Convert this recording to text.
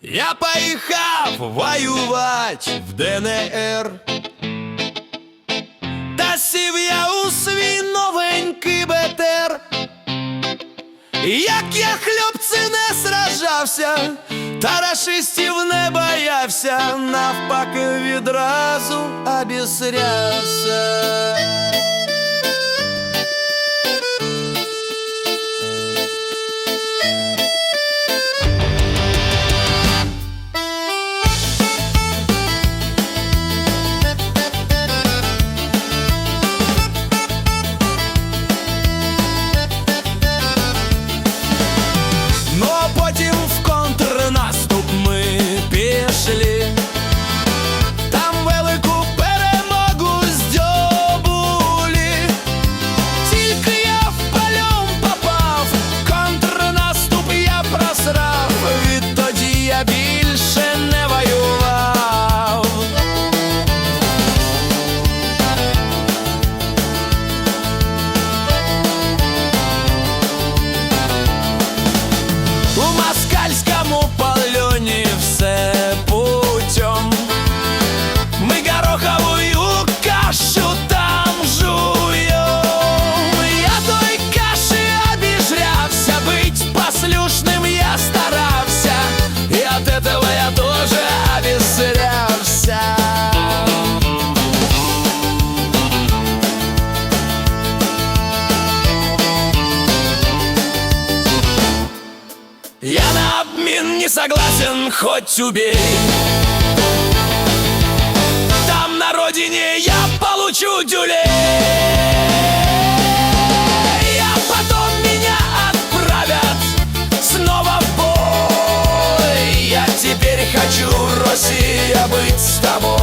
Я поїхав воювать в ДНР, та сів я у свій новенький БТР. Як я, хлопці, не сражався, та рашистів не боявся, навпаки відразу обісрявся. Потім в контрнаступ ми пішли, там велику перемогу здобули. Тільки я в польом попав, контрнаступ я просрав, відтоді я більше не воював. У москальському полоні все путем, ми гороховую кашу там жуем. Я той каші обіжрявся, быть послушним я старався, и от этого я тоже обісрявся. Я на обмен не согласен, хоть убей. Там на родине я получу дюлей, а потом меня отправят снова в бой. Я теперь хочу, Россия, быть с тобой.